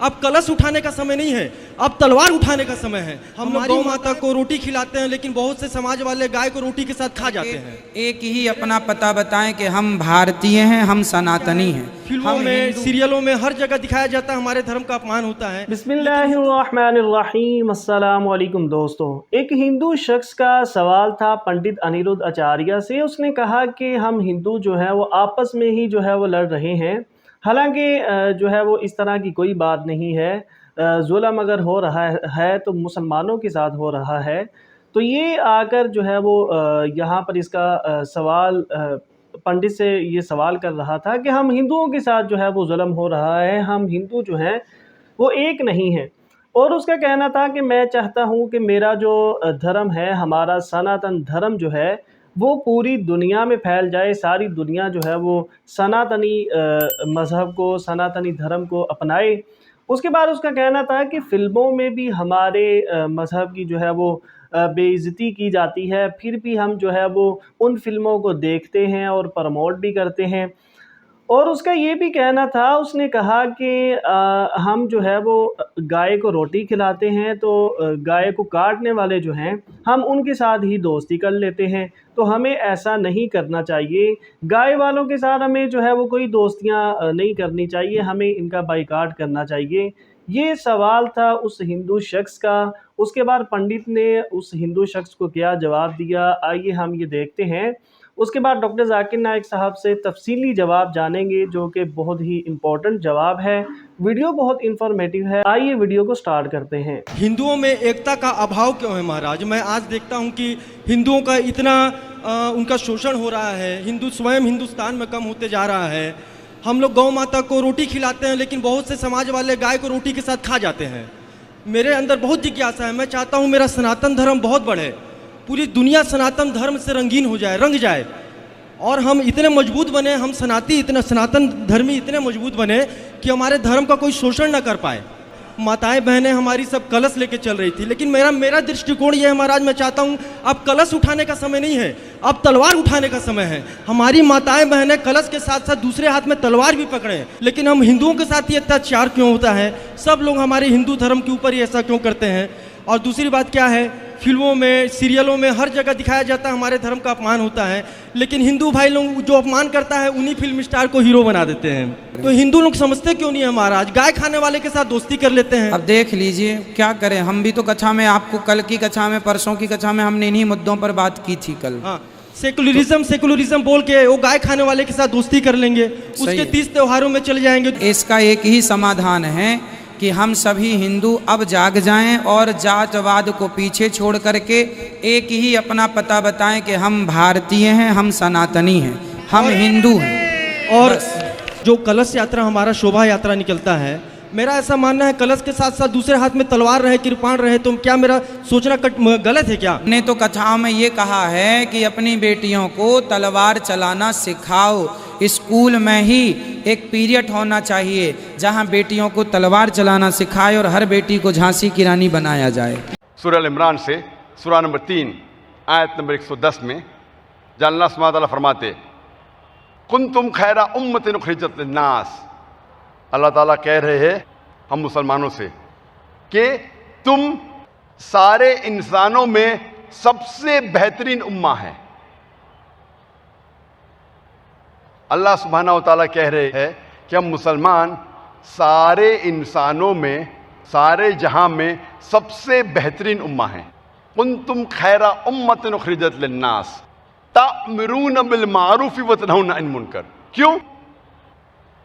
अब कलश उठाने का समय नहीं है, अब तलवार उठाने का समय है। हम लोग गौ माता को रोटी खिलाते हैं, लेकिन बहुत से समाज वाले गाय को रोटी के साथ खा जाते हैं। एक ही अपना पता बताएं कि हम भारतीय हैं, हम सनातनी हैं। फिल्मों में, सीरियलों में हर जगह दिखाया जाता है हमारे धर्म का अपमान होता है। बिस्मिल्लाहिर्रहमानिर्रहीम। अस्सलाम वालेकुम दोस्तों। एक हिंदू शख्स का सवाल था पंडित अनिरुद्ध आचार्य से। उसने कहा कि हम हिंदू जो है वो आपस में ही जो है वो लड़ रहे हैं, हालांकि जो है वो इस तरह की कोई बात नहीं है। जुल्म अगर हो रहा है तो मुसलमानों के साथ हो रहा है। तो ये आकर जो है वो यहाँ पर इसका सवाल पंडित से ये सवाल कर रहा था कि हम हिंदुओं के साथ जो है वो जुल्म हो रहा है, हम हिंदू जो हैं वो एक नहीं हैं। और उसका कहना था कि मैं चाहता हूँ कि मेरा जो धर्म है, हमारा सनातन धर्म जो है वो पूरी दुनिया में फैल जाए, सारी दुनिया जो है वो सनातनी मज़हब को, सनातनी धर्म को अपनाए। उसके बाद उसका कहना था कि फ़िल्मों में भी हमारे मज़हब की जो है वो बेइज़्ज़ती की जाती है, फिर भी हम जो है वो उन फ़िल्मों को देखते हैं और प्रमोट भी करते हैं। और उसका ये भी कहना था, उसने कहा कि हम जो है वो गाय को रोटी खिलाते हैं, तो गाय को काटने वाले जो हैं हम उनके साथ ही दोस्ती कर लेते हैं। तो हमें ऐसा नहीं करना चाहिए, गाय वालों के साथ हमें जो है वो कोई दोस्तियां नहीं करनी चाहिए, हमें इनका बाइकाट करना चाहिए। ये सवाल था उस हिंदू शख्स का। उसके बाद पंडित ने उस हिंदू शख्स को क्या जवाब दिया, आइए हम ये देखते हैं। उसके बाद डॉक्टर जाकिर नाइक साहब से तफसीली जवाब जानेंगे, जो कि बहुत ही इम्पोर्टेंट जवाब है। वीडियो बहुत इंफॉर्मेटिव है, आइए वीडियो को स्टार्ट करते हैं। हिंदुओं में एकता का अभाव क्यों है महाराज? मैं आज देखता हूं कि हिंदुओं का इतना उनका शोषण हो रहा है, हिंदू स्वयं हिंदुस्तान में कम होते जा रहा है। हम लोग गौ माता को रोटी खिलाते हैं, लेकिन बहुत से समाज वाले गाय को रोटी के साथ खा जाते हैं। मेरे अंदर बहुत जिज्ञासा है, मैं चाहता हूँ मेरा सनातन धर्म बहुत बढ़े, पूरी दुनिया सनातन धर्म से रंगीन हो जाए, रंग जाए, और हम इतने मजबूत बने, हम सनातन धर्मी इतने मजबूत बने कि हमारे धर्म का कोई शोषण न कर पाए। माताएं बहनें हमारी सब कलश लेके चल रही थी, लेकिन मेरा दृष्टिकोण ये है महाराज, मैं चाहता हूँ अब कलश उठाने का समय नहीं है, अब तलवार उठाने का समय है। हमारी माताएं बहनें कलश के साथ साथ दूसरे हाथ में तलवार भी पकड़े, लेकिन हम हिंदुओं के साथ ये अत्याचार क्यों होता है? सब लोग हमारे हिंदू धर्म के ऊपर ही ऐसा क्यों करते हैं? और दूसरी बात क्या है, फिल्मों में, सीरियलों में हर जगह दिखाया जाता है हमारे धर्म का अपमान होता है, लेकिन हिंदू भाई लोग जो अपमान करता है उन्हीं फिल्म स्टार को हीरो बना देते हैं। तो हिंदू लोग समझते क्यों नहीं है महाराज? गाय खाने वाले के साथ दोस्ती कर लेते हैं। अब देख लीजिए क्या करें, हम भी तो कक्षा में, आपको कल की कक्षा में, परसों की कक्षा में हमने इन्हीं मुद्दों पर बात की थी कल। हाँ, सेकुलरिज्म बोल के वो गाय खाने वाले के साथ दोस्ती कर लेंगे, उसके 30 त्योहारों में चले जाएंगे। इसका एक ही समाधान है कि हम सभी हिंदू अब जाग जाएं और जातवाद को पीछे छोड़ करके एक ही अपना पता बताएं कि हम भारतीय हैं, हम सनातनी हैं, हम हिंदू हैं। और जो कलश यात्रा, हमारा शोभा यात्रा निकलता है, मेरा ऐसा मानना है कलश के साथ साथ दूसरे हाथ में तलवार रहे, कृपाण रहे, तो क्या मेरा सोचना गलत है क्या? ने तो कथाओं में ये कहा है कि अपनी बेटियों को तलवार चलाना सिखाओ। स्कूल में ही एक पीरियड होना चाहिए जहां बेटियों को तलवार चलाना सिखाए और हर बेटी को झांसी की रानी बनाया जाए। सूरह अल इमरान से सूरह नंबर 3 आयत नंबर 110 में अल्लाह सुब्हानहू व तआला फरमाते, कुंतुम खैरा उम्मतिन उखरिजत लिन्नास। अल्लाह ताला कह रहे हैं हम मुसलमानों से कि तुम सारे इंसानों में सबसे बेहतरीन उम्मा है। अल्लाह सुब्हानहू व तआला कह रहे हैं कि हम मुसलमान सारे इंसानों में, सारे जहां में सबसे बेहतरीन उम्मा हैं। कुंतुम खैरा उम्मतिन उखरिजत लिन्नास तामुरून बिल मारूफ व तनहौना अनिल मुनकर। क्यों?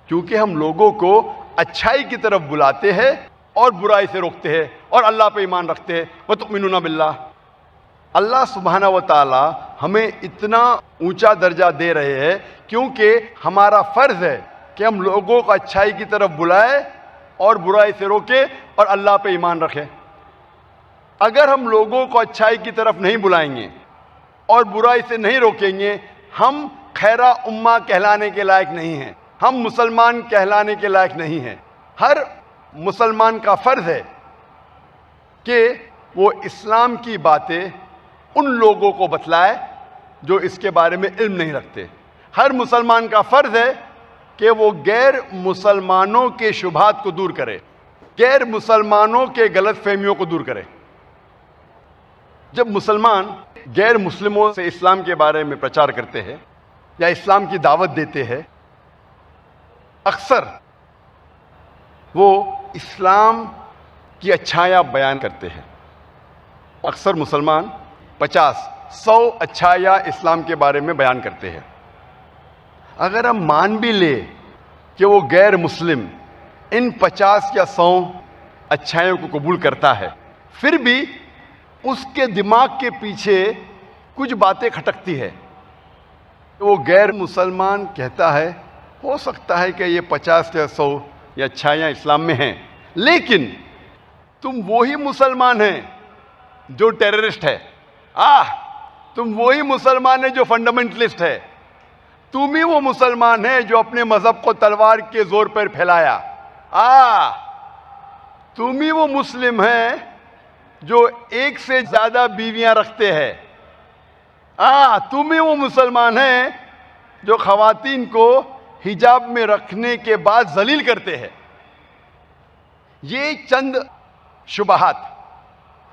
क्योंकि हम लोगों को अच्छाई की तरफ बुलाते हैं और बुराई से रोकते हैं और अल्लाह पे ईमान रखते हैं। व तुमिनूना बिल्लाह। अल्लाह सुब्हानहू व तआला हमें इतना ऊंचा दर्जा दे रहे हैं क्योंकि हमारा फ़र्ज़ है कि हम लोगों को अच्छाई की तरफ बुलाए और बुराई से रोके और अल्लाह पे ईमान रखें। अगर हम लोगों को अच्छाई की तरफ नहीं बुलाएंगे और बुराई से नहीं रोकेंगे, हम खैरा उम्मा कहलाने के लायक नहीं हैं, हम मुसलमान कहलाने के लायक नहीं हैं। हर मुसलमान का फ़र्ज़ है कि वो इस्लाम की बातें उन लोगों को बतलाए जो इसके बारे में इल्म नहीं रखते। हर मुसलमान का फ़र्ज़ है कि वो गैर मुसलमानों के शुबहात को दूर करे। गैर मुसलमानों के गलत फहमियों को दूर करें। जब मुसलमान गैर मुस्लिमों से इस्लाम के बारे में प्रचार करते हैं या इस्लाम की दावत देते हैं, अक्सर वो इस्लाम की अच्छाइयाँ बयान करते हैं। अक्सर मुसलमान 50-100 अच्छाइयाँ इस्लाम के बारे में बयान करते हैं। अगर हम मान भी ले कि वो गैर मुस्लिम इन 50 या 100 अच्छाइयों को कबूल करता है, फिर भी उसके दिमाग के पीछे कुछ बातें खटकती है। वो गैर मुसलमान कहता है, हो सकता है कि ये 50 या 100 या अच्छाइयाँ इस्लाम में हैं, लेकिन तुम वही मुसलमान हैं जो टेररिस्ट है। तुम वही मुसलमान है जो फंडामेंटलिस्ट है। तुम ही वो मुसलमान है जो अपने मजहब को तलवार के जोर पर फैलाया। तुम ही वो मुस्लिम है जो एक से ज्यादा बीवियां रखते हैं। तुम ही वो मुसलमान है जो खवातीन को हिजाब में रखने के बाद जलील करते हैं। ये चंद शुबहात,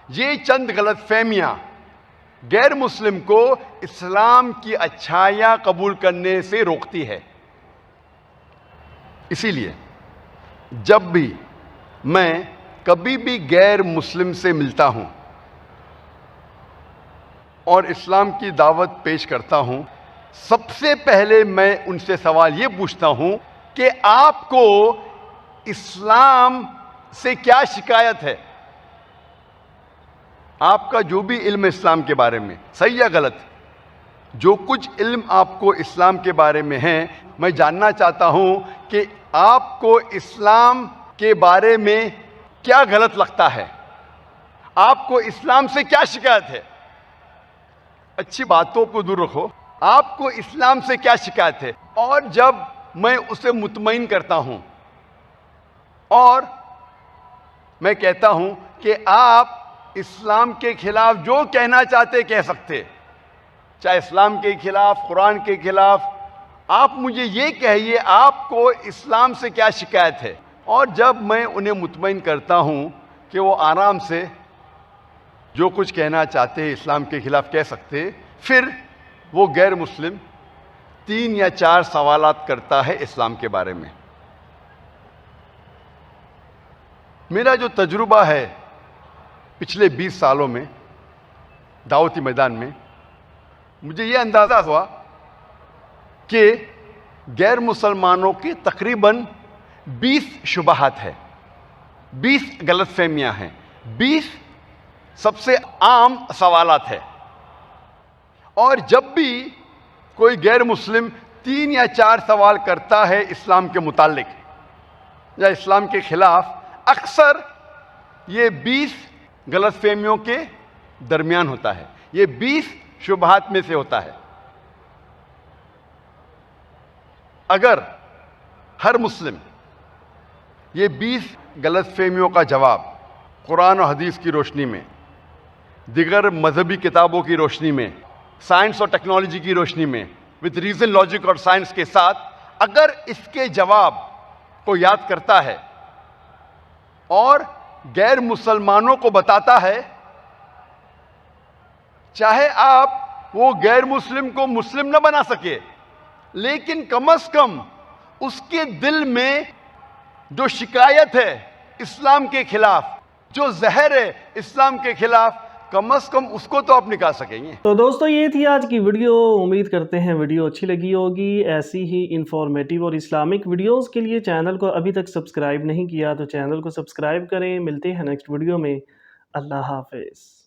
ये चंद गलतफहमियां गैर मुस्लिम को इस्लाम की अच्छाइयां कबूल करने से रोकती है। इसीलिए जब भी मैं कभी भी गैर मुस्लिम से मिलता हूं और इस्लाम की दावत पेश करता हूं, सबसे पहले मैं उनसे सवाल ये पूछता हूं कि आपको इस्लाम से क्या शिकायत है। आपका जो भी इल्म इस्लाम के बारे में, सही या गलत, जो कुछ इल्म आपको इस्लाम के बारे में है, मैं जानना चाहता हूं कि आपको इस्लाम के बारे में क्या गलत लगता है, आपको इस्लाम से क्या शिकायत है। अच्छी बातों को दूर रखो, आपको इस्लाम से क्या शिकायत है। और जब मैं उसे मुतमईन करता हूं और मैं कहता हूं कि आप इस्लाम के खिलाफ जो कहना चाहते कह सकते, चाहे इस्लाम के खिलाफ, कुरान के खिलाफ, आप मुझे ये कहिए आपको इस्लाम से क्या शिकायत है। और जब मैं उन्हें मुतमईन करता हूं कि वो आराम से जो कुछ कहना चाहते हैं इस्लाम के खिलाफ कह सकते, फिर वो गैर मुस्लिम 3 या 4 सवालात करता है इस्लाम के बारे में। मेरा जो तजुर्बा है पिछले 20 सालों में दावती मैदान में, मुझे ये अंदाज़ा हुआ कि गैर मुसलमानों की तकरीबन 20 शुबहात है, 20 गलतफहमियां हैं, 20 सबसे आम सवालात है। और जब भी कोई गैर मुस्लिम 3 या 4 सवाल करता है इस्लाम के मुतालिक या इस्लाम के खिलाफ, अक्सर ये 20 गलतफहमियों के दरमियान होता है, ये 20 शुबहात में से होता है। अगर हर मुस्लिम ये 20 गलतफहमियों का जवाब कुरान और हदीस की रोशनी में, दिगर मजहबी किताबों की रोशनी में, साइंस और टेक्नोलॉजी की रोशनी में, विद रीजन, लॉजिक और साइंस के साथ, अगर इसके जवाब को याद करता है और गैर मुसलमानों को बताता है, चाहे आप वो गैर मुस्लिम को मुस्लिम न बना सके, लेकिन कम से कम उसके दिल में जो शिकायत है इस्लाम के खिलाफ, जो जहर है इस्लाम के खिलाफ, कम से कम उसको तो आप निकाल सकेंगे। तो दोस्तों ये थी आज की वीडियो। उम्मीद करते हैं वीडियो अच्छी लगी होगी। ऐसी ही इंफॉर्मेटिव और इस्लामिक वीडियोस के लिए चैनल को अभी तक सब्सक्राइब नहीं किया तो चैनल को सब्सक्राइब करें। मिलते हैं नेक्स्ट वीडियो में। अल्लाह हाफिज़।